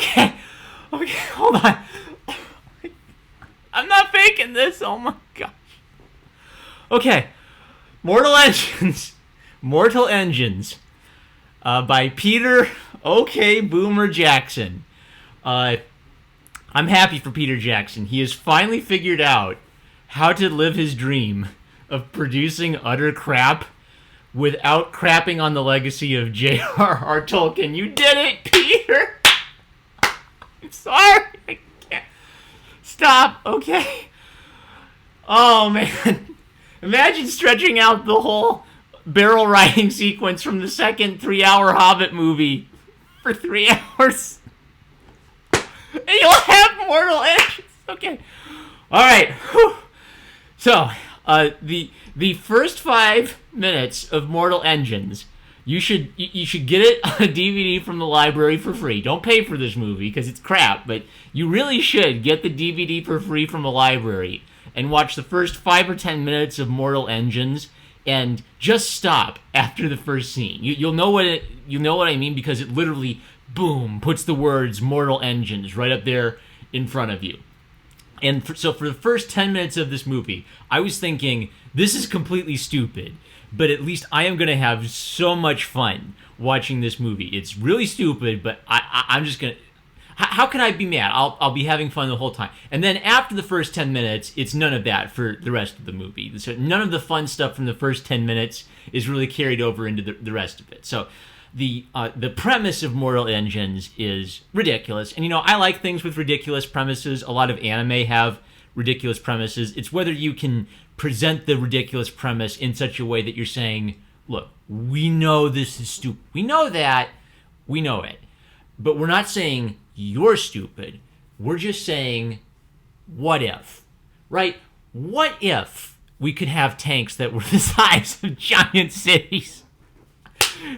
Okay. Okay, hold on. I'm not faking this. Oh my gosh. Okay. Mortal Engines. Mortal Engines. By Peter OK Boomer Jackson. I'm happy for Peter Jackson. He has finally figured out how to live his dream of producing utter crap without crapping on the legacy of J.R.R. Tolkien. You did it, Peter! I'm sorry. I can't. Stop, okay? Oh, man. Imagine stretching out the whole barrel riding sequence from the second 3-hour Hobbit movie for 3 hours. And you'll have Mortal Engines. Okay. All right. Whew. So, the first 5 minutes of Mortal Engines, you should get it on a DVD from the library for free. Don't pay for this movie because it's crap, but you really should get the DVD for free from the library and watch the first 5 or 10 minutes of Mortal Engines and just stop after the first scene. You'll know what I mean, because it literally, boom, puts the words Mortal Engines right up there in front of you. And so for the first 10 minutes of this movie, I was thinking, this is completely stupid, but at least I am going to have so much fun watching this movie. It's really stupid, but I'm just going to... How can I be mad? I'll be having fun the whole time. And then after the first 10 minutes, it's none of that for the rest of the movie. So none of the fun stuff from the first 10 minutes is really carried over into the rest of it. So the premise of Mortal Engines is ridiculous. And, I like things with ridiculous premises. A lot of anime have ridiculous premises. It's whether you can present the ridiculous premise in such a way that you're saying, look, we know this is stupid. We know that. We know it. But we're not saying you're stupid. We're just saying, what if? Right? What if we could have tanks that were the size of giant cities?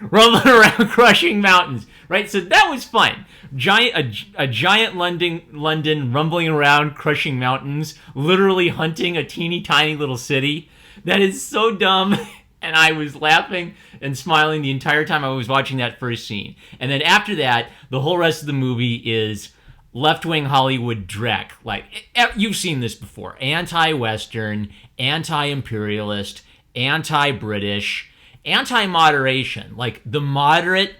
Rumbling around, crushing mountains, right? So that was fun. A giant London rumbling around, crushing mountains, literally hunting a teeny tiny little city. That is so dumb. And I was laughing and smiling the entire time I was watching that first scene. And then after that, the whole rest of the movie is left-wing Hollywood dreck. Like, you've seen this before. Anti-Western, anti-imperialist, anti-British, anti-moderation. Like, the moderate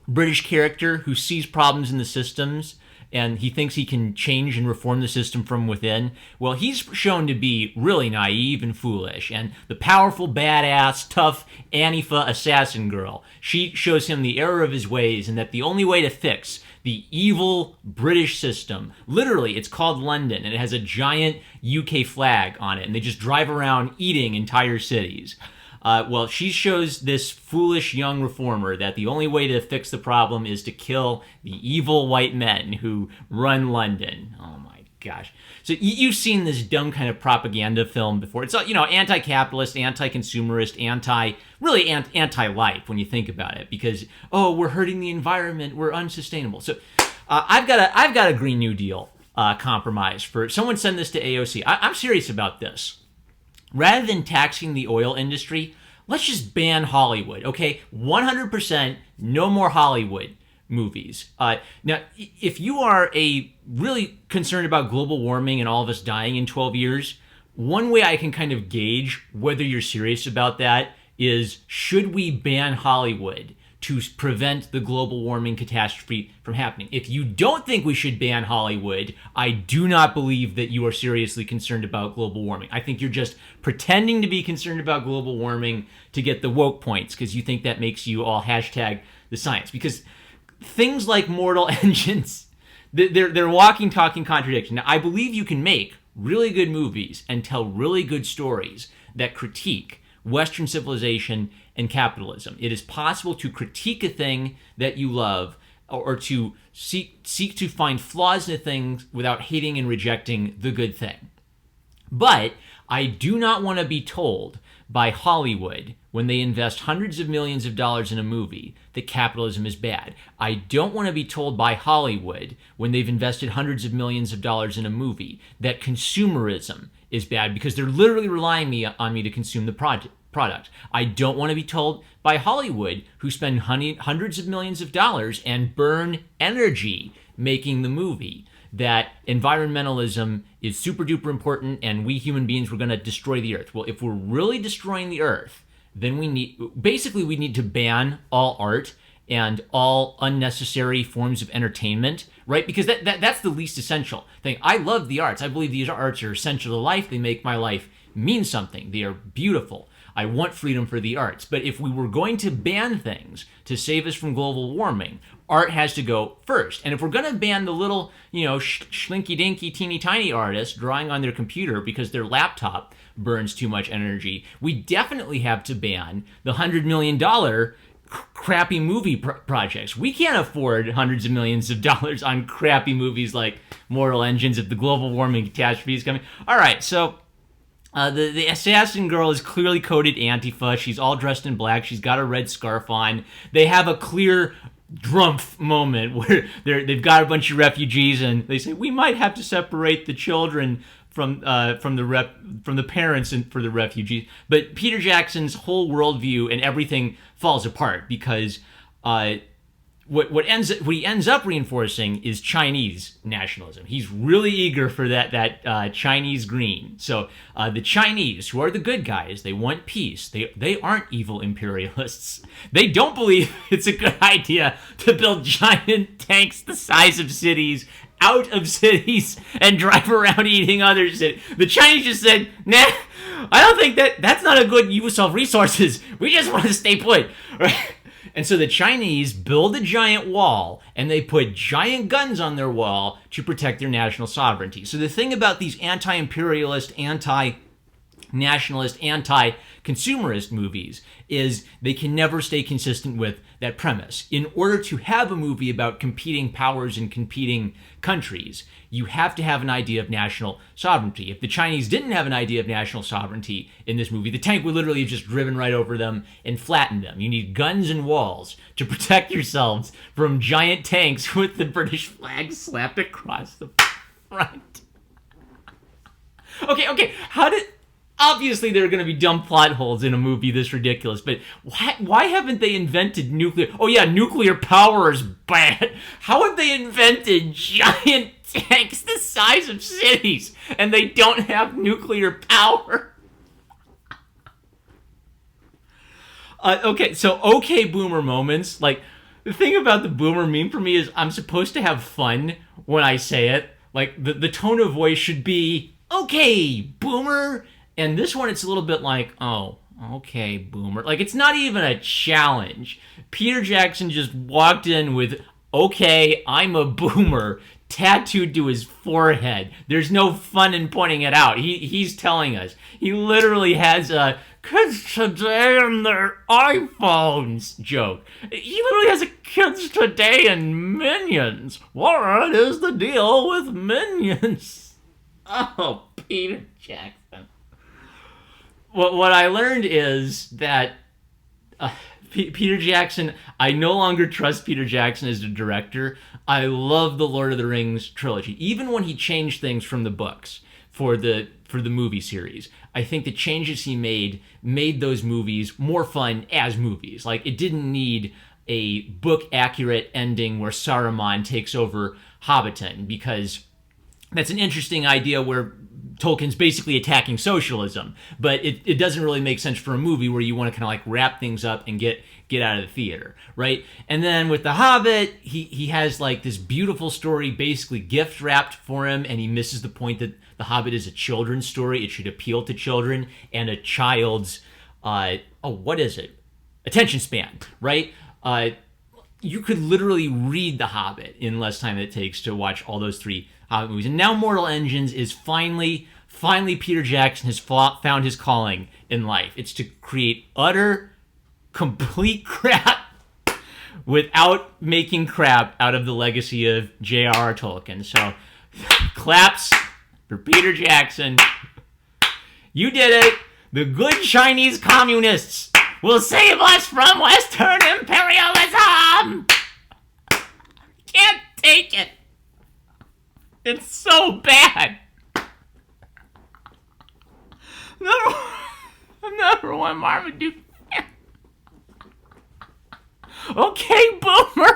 British character who sees problems in the systems and he thinks he can change and reform the system from within. Well, he's shown to be really naive and foolish. And the powerful, badass, tough Antifa assassin girl, she shows him the error of his ways and that the only way to fix the evil British system, literally, it's called London, and it has a giant UK flag on it, and they just drive around eating entire cities. Well, she shows this foolish young reformer that the only way to fix the problem is to kill the evil white men who run London. Oh my gosh. So you've seen this dumb kind of propaganda film before. It's, anti-capitalist, anti-consumerist, really anti-life when you think about it, because, we're hurting the environment, we're unsustainable. So I've got a Green New Deal compromise for someone. Send this to AOC. I'm serious about this. Rather than taxing the oil industry, let's just ban Hollywood, okay? 100% no more Hollywood movies. Now, if you are really concerned about global warming and all of us dying in 12 years, one way I can kind of gauge whether you're serious about that is, should we ban Hollywood to prevent the global warming catastrophe from happening? If you don't think we should ban Hollywood, I do not believe that you are seriously concerned about global warming. I think you're just pretending to be concerned about global warming to get the woke points, because you think that makes you all hashtag the science. Because things like Mortal Engines, they're walking, talking contradiction. Now, I believe you can make really good movies and tell really good stories that critique Western civilization and capitalism. It is possible to critique a thing that you love, or to seek to find flaws in a thing without hating and rejecting the good thing. But I do not want to be told by Hollywood, when they invest hundreds of millions of dollars in a movie, that capitalism is bad. I don't want to be told by Hollywood, when they've invested hundreds of millions of dollars in a movie, that consumerism is bad, because they're literally relying on me to consume the product. I don't want to be told by Hollywood, who spend hundreds of millions of dollars and burn energy making the movie that environmentalism is super duper important and we human beings were going to destroy the earth. Well, if we're really destroying the earth, then we need to ban all art and all unnecessary forms of entertainment, right? Because that's the least essential thing. I love the arts. I believe these arts are essential to life. They make my life mean something. They are beautiful. I want freedom for the arts. But if we were going to ban things to save us from global warming, art has to go first. And if we're going to ban the little, schlinky-dinky, teeny-tiny artists drawing on their computer because their laptop burns too much energy, we definitely have to ban the $100 million crappy movie projects. We can't afford hundreds of millions of dollars on crappy movies like Mortal Engines if the global warming catastrophe is coming. All right, so the assassin girl is clearly coded Antifa. She's all dressed in black. She's got a red scarf on. They have a clear Drumpf moment where they've got a bunch of refugees and they say, we might have to separate the children from the parents and for the refugees. But Peter Jackson's whole worldview and everything falls apart because what he ends up reinforcing is Chinese nationalism. He's really eager for that Chinese green. So the Chinese, who are the good guys, they want peace. They aren't evil imperialists. They don't believe it's a good idea to build giant tanks the size of cities out of cities and drive around eating other cities. The Chinese just said, nah, I don't think that's not a good use of resources. We just want to stay put. Right? And so the Chinese build a giant wall and they put giant guns on their wall to protect their national sovereignty. So the thing about these anti-imperialist, anti-nationalist, anti-consumerist movies is they can never stay consistent with that premise. In order to have a movie about competing powers and competing countries, you have to have an idea of national sovereignty. If the Chinese didn't have an idea of national sovereignty in this movie, the tank would literally have just driven right over them and flattened them. You need guns and walls to protect yourselves from giant tanks with the British flag slapped across the front. Okay, obviously there are going to be dumb plot holes in a movie this ridiculous, but why haven't they invented nuclear? Oh yeah, nuclear power is bad. How have they invented giant tanks the size of cities and they don't have nuclear power? Okay, boomer moments. Like, the thing about the boomer meme for me is I'm supposed to have fun when I say it. Like, the tone of voice should be, okay, boomer. And this one, it's a little bit like, oh, okay, boomer. Like, it's not even a challenge. Peter Jackson just walked in with, okay, I'm a boomer, tattooed to his forehead. There's no fun in pointing it out. He's telling us. He literally has a kids today and their iPhones joke. He literally has a kids today and Minions. What is the deal with Minions? Oh, Peter Jackson. What I learned is that Peter Jackson, I no longer trust Peter Jackson as a director. I love the Lord of the Rings trilogy. Even when he changed things from the books for the movie series, I think the changes he made those movies more fun as movies. Like, it didn't need a book-accurate ending where Saruman takes over Hobbiton, because that's an interesting idea where Tolkien's basically attacking socialism, but it doesn't really make sense for a movie where you want to kind of like wrap things up and get out of the theater, right? And then with The Hobbit, he has like this beautiful story basically gift wrapped for him, and he misses the point that The Hobbit is a children's story. It should appeal to children and a child's, attention span, right? You could literally read The Hobbit in less time than it takes to watch all those three Hobbit movies. And now Mortal Engines is finally Peter Jackson has found his calling in life. It's to create utter, complete crap without making crap out of the legacy of J.R.R. Tolkien. So, claps for Peter Jackson. You did it. The good Chinese communists will save us from Western imperialism. Can't take it. It's so bad. Number one Marmaduke. Okay, boomer.